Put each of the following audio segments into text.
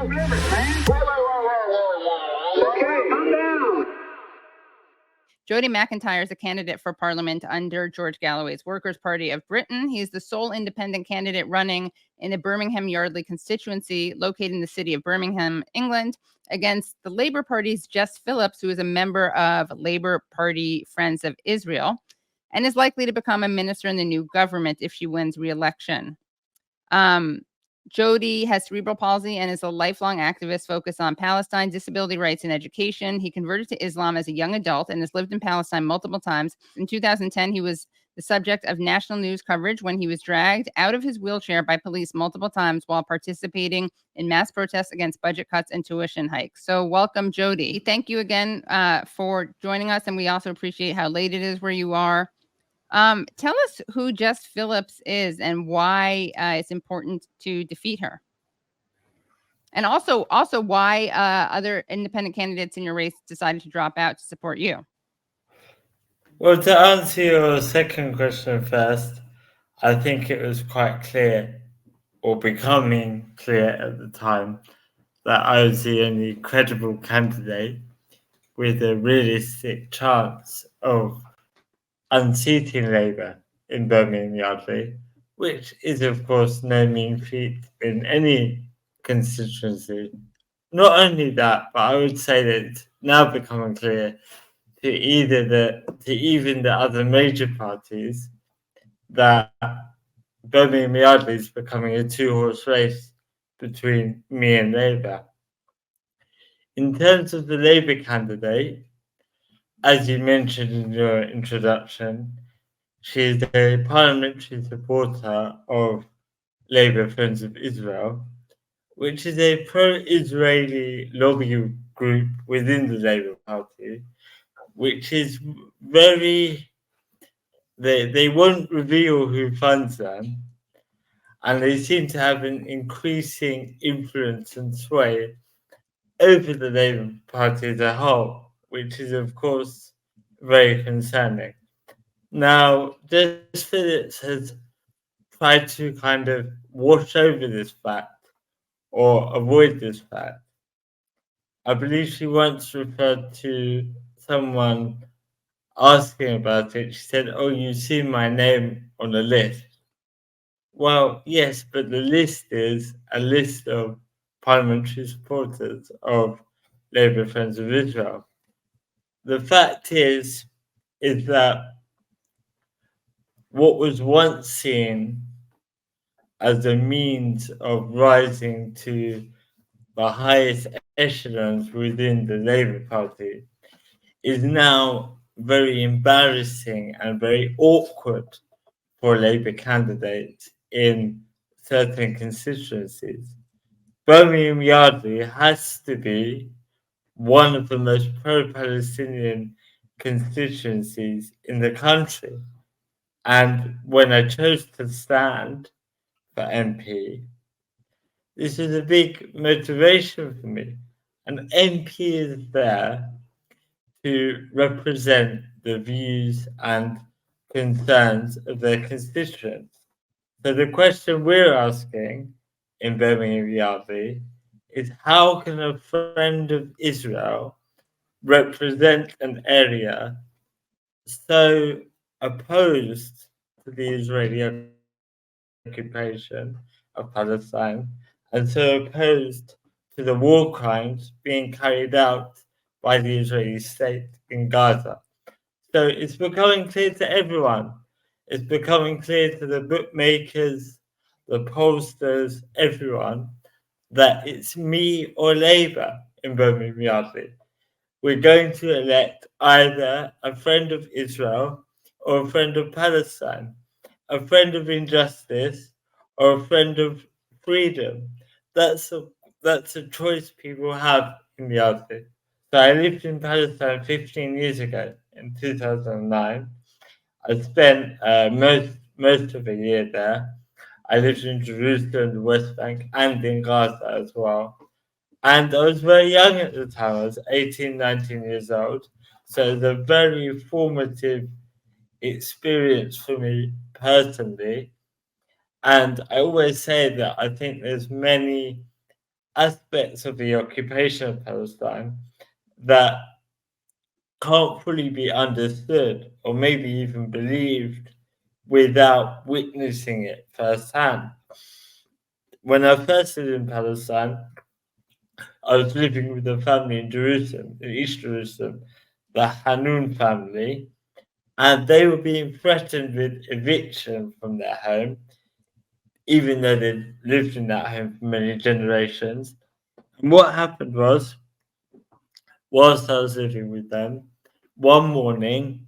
Jody McIntyre is a candidate for Parliament under George Galloway's Workers' Party of Britain. He's the sole independent candidate running in the Birmingham Yardley constituency located in the city of Birmingham, England, against the Labour Party's Jess Phillips, who is a member of Labour Party Friends of Israel and is likely to become a minister in the new government if she wins re-election. Jody has cerebral palsy and is a lifelong activist focused on Palestine, disability rights, and education. He converted to Islam as a young adult and has lived in Palestine multiple times. In 2010, he was the subject of national news coverage when he was dragged out of his wheelchair by police multiple times while participating in mass protests against budget cuts and tuition hikes. So welcome, Jody. Thank you again for joining us, and we also appreciate how late it is where you are. Tell us who Jess Phillips is and why it's important to defeat her. And also why other independent candidates in your race decided to drop out to support you. Well, to answer your second question first, I think it was quite clear, or becoming clear at the time, that I was the only credible candidate with a realistic chance of unseating Labour in Birmingham Yardley, which is, of course, no mean feat in any constituency. Not only that, but I would say that it's now becoming clear to even the other major parties that Birmingham Yardley is becoming a two-horse race between me and Labour. In terms of the Labour candidate, as you mentioned in your introduction, she is a parliamentary supporter of Labour Friends of Israel, which is a pro-Israeli lobby group within the Labour Party, which is they won't reveal who funds them, and they seem to have an increasing influence and sway over the Labour Party as a whole, which is, of course, very concerning. Now, Jess Phillips has tried to kind of wash over this fact or avoid this fact. I believe she once referred to someone asking about it. She said, "Oh, you've seen my name on the list." Well, yes, but the list is a list of parliamentary supporters of Labour Friends of Israel. The fact is that what was once seen as a means of rising to the highest echelons within the Labour Party is now very embarrassing and very awkward for Labour candidates in certain constituencies. Birmingham Yardley has to be one of the most pro-Palestinian constituencies in the country. And when I chose to stand for MP, this is a big motivation for me. An MP is there to represent the views and concerns of their constituents. So the question we're asking in Birmingham Yardley is, how can a friend of Israel represent an area so opposed to the Israeli occupation of Palestine and so opposed to the war crimes being carried out by the Israeli state in Gaza? So it's becoming clear to everyone. It's becoming clear to the bookmakers, the pollsters, everyone, that it's me or Labour in Birmingham Yardley. We're going to elect either a friend of Israel or a friend of Palestine, a friend of injustice or a friend of freedom. That's a choice people have in Yardley. So I lived in Palestine 15 years ago in 2009. I spent most of a year there. I lived in Jerusalem, the West Bank, and in Gaza as well. And I was very young at the time. I was 18, 19 years old. So it was a very formative experience for me personally. And I always say that I think there's many aspects of the occupation of Palestine that can't fully be understood or maybe even believed without witnessing it firsthand. When I first lived in Palestine, I was living with a family in Jerusalem, in East Jerusalem, the Hanun family, and they were being threatened with eviction from their home, even though they'd lived in that home for many generations. And what happened was, whilst I was living with them, one morning,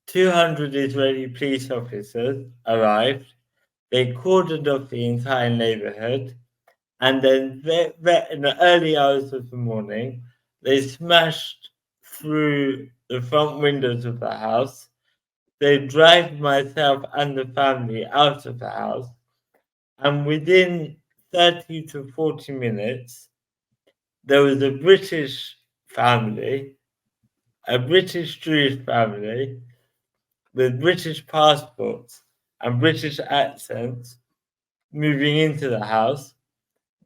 200 Israeli police officers arrived. They cordoned off the entire neighborhood, and then in the early hours of the morning, they smashed through the front windows of the house. They dragged myself and the family out of the house, and within 30 to 40 minutes, there was a British family, a British Jewish family with British passports and British accents moving into the house.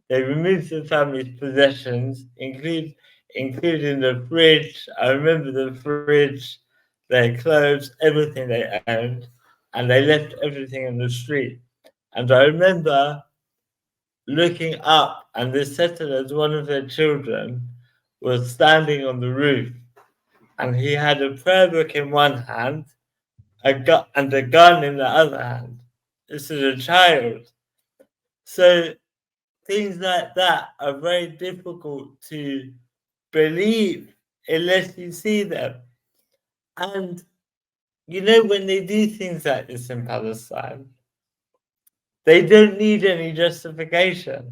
They removed the family's possessions, including the fridge. I remember the fridge, their clothes, everything they owned, and they left everything in the street. And I remember looking up, and this settlers, one of their children, was standing on the roof, and he had a prayer book in one hand, and a gun in the other hand. This is a child. So things like that are very difficult to believe unless you see them. And when they do things like this in Palestine, they don't need any justification.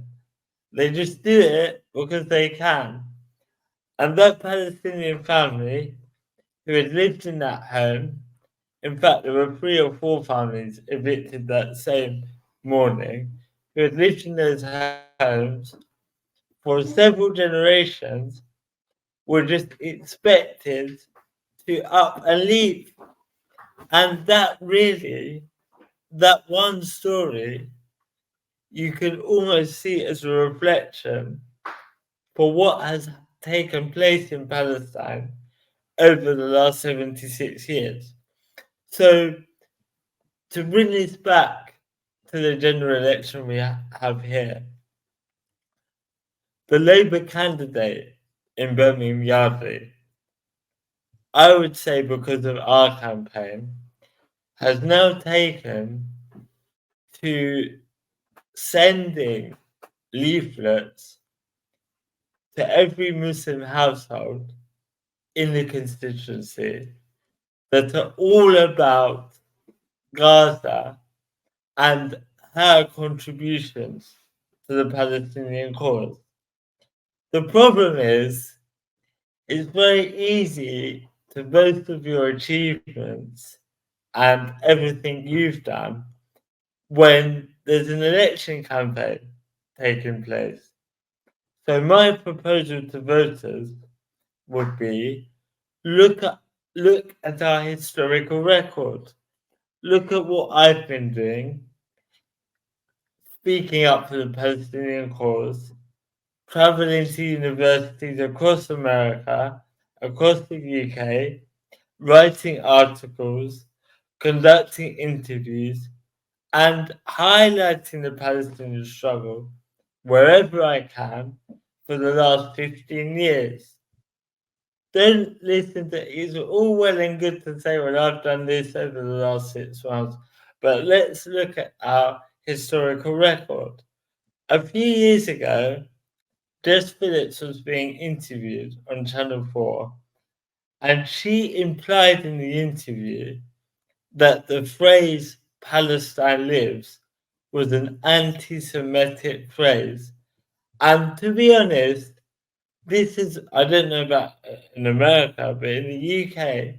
They just do it because they can. And that Palestinian family who had lived in that home, in fact, there were 3 or 4 families evicted that same morning, who had lived in those homes for several generations, were just expected to up and leave. And that one story, you can almost see as a reflection for what has taken place in Palestine over the last 76 years. So, to bring this back to the general election we have here, the Labour candidate in Birmingham Yardley, I would say because of our campaign, has now taken to sending leaflets to every Muslim household in the constituency that are all about Gaza and her contributions to the Palestinian cause. The problem is, it's very easy to boast of your achievements and everything you've done when there's an election campaign taking place. So my proposal to voters would be look at our historical record. Look at what I've been doing, speaking up for the Palestinian cause, traveling to universities across America, across the UK, writing articles, conducting interviews, and highlighting the Palestinian struggle wherever I can for the last 15 years. Don't listen to it's all well and good to say, well, I've done this over the last 6 months, but let's look at our historical record. A few years ago, Jess Phillips was being interviewed on Channel 4, and she implied in the interview that the phrase Palestine lives was an anti-Semitic phrase. And to be honest, this is, I don't know about in America, but in the UK,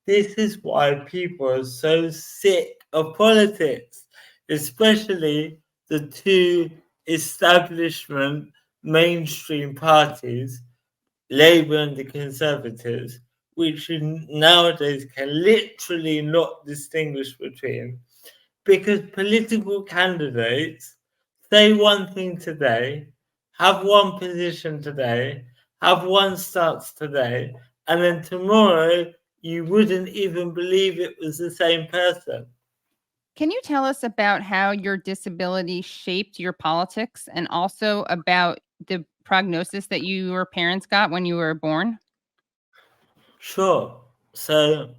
this is why people are so sick of politics, especially the two establishment mainstream parties, Labour and the Conservatives, which you nowadays can literally not distinguish between, because political candidates say one thing today, have one position today, have one stance today, and then tomorrow you wouldn't even believe it was the same person. Can you tell us about how your disability shaped your politics and also about the prognosis that your parents got when you were born? Sure. So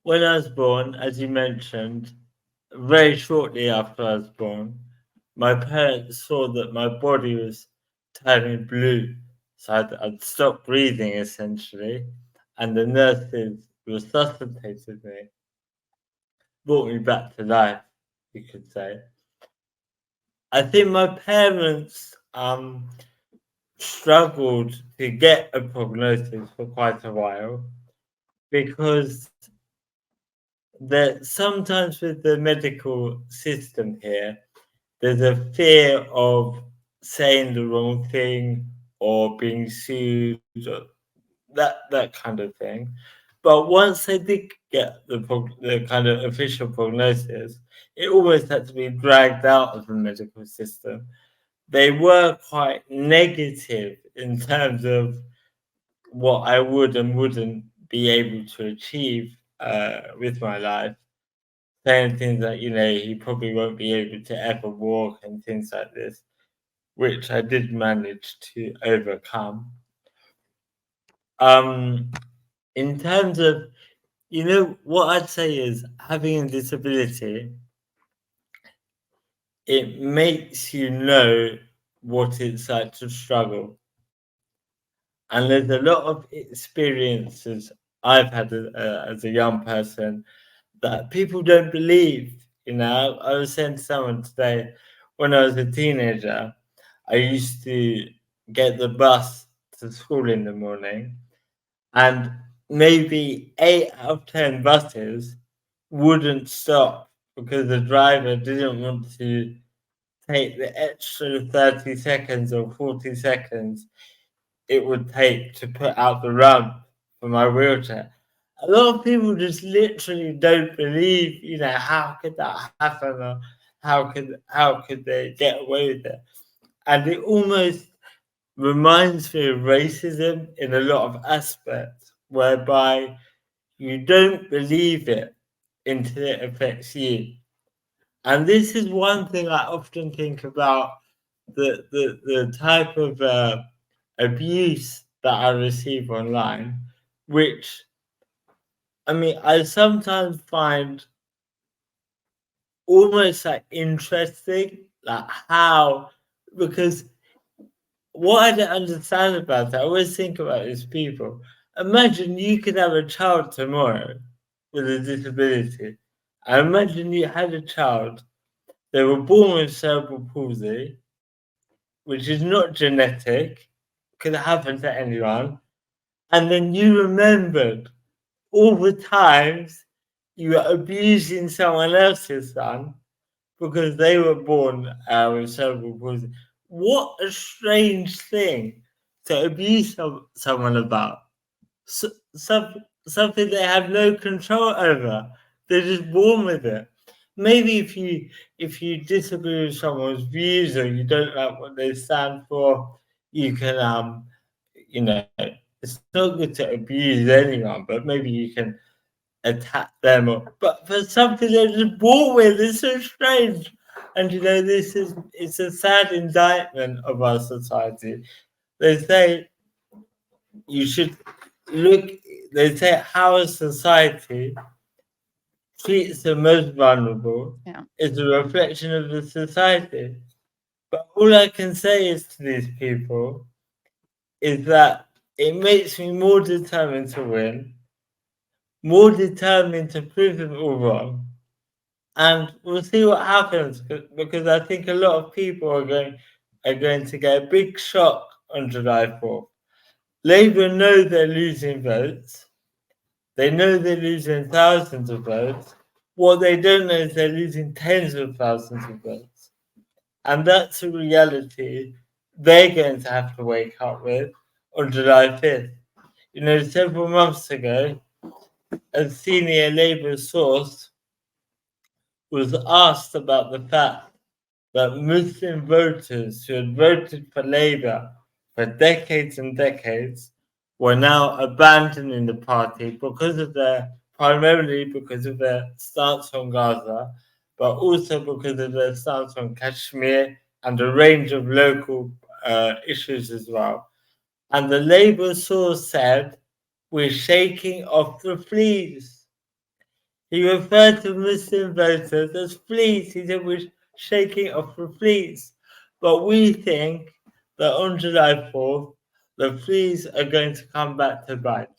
when I was born, as you mentioned, very shortly after I was born, my parents saw that my body was turning blue. So I'd stopped breathing essentially, and the nurses resuscitated me, brought me back to life, you could say. I think my parents struggled to get a prognosis for quite a while because that sometimes with the medical system here, there's a fear of saying the wrong thing or being sued or that kind of thing. But once they did get the kind of official prognosis, it almost had to be dragged out of the medical system. They were quite negative in terms of what I would and wouldn't be able to achieve with my life, saying things like, he probably won't be able to ever walk and things like this, which I did manage to overcome. In terms of, what I'd say is having a disability, it makes you know what it's like to struggle. And there's a lot of experiences I've had as a young person that people don't believe. I was saying to someone today, when I was a teenager, I used to get the bus to school in the morning, and maybe 8 out of 10 buses wouldn't stop because the driver didn't want to take the extra 30 seconds or 40 seconds it would take to put out the ramp for my wheelchair. A lot of people just literally don't believe, how could that happen, or how could they get away with it? And it almost reminds me of racism in a lot of aspects, whereby you don't believe it until it affects you. And this is one thing I often think about the type of abuse that I receive online, which I sometimes find almost like interesting, like how, because what I don't understand about it, I always think about these people. Imagine you could have a child tomorrow with a disability. I imagine you had a child, they were born with cerebral palsy, which is not genetic, could happen to anyone, and then you remembered all the times you were abusing someone else's son because they were born with cerebral palsy. What a strange thing to abuse someone about. So, something they have no control over. They're just born with it. Maybe if you disagree with someone's views or you don't like what they stand for, you can it's not good to abuse anyone, but maybe you can attack them. But for something they're just born with, it's so strange. And it's a sad indictment of our society. They say you should look. They say how a society treats the most vulnerable Yeah. is a reflection of the society. But all I can say is to these people is that it makes me more determined to win, more determined to prove them all wrong, and we'll see what happens because I think a lot of people are going to get a big shock on July 4th. Labour know they're losing votes. They know they're losing thousands of votes. What they don't know is they're losing tens of thousands of votes. And that's a reality they're going to have to wake up with on July 5th. Several months ago, a senior Labour source was asked about the fact that Muslim voters who had voted for Labour for decades and decades were now abandoning the party primarily because of their stance on Gaza, but also because of their stance on Kashmir and a range of local issues as well. And the Labour source said, "We're shaking off the fleas." He referred to Muslim voters as fleas. He said, "We're shaking off the fleas." But we think that on July 4th, the fleas are going to come back to bite.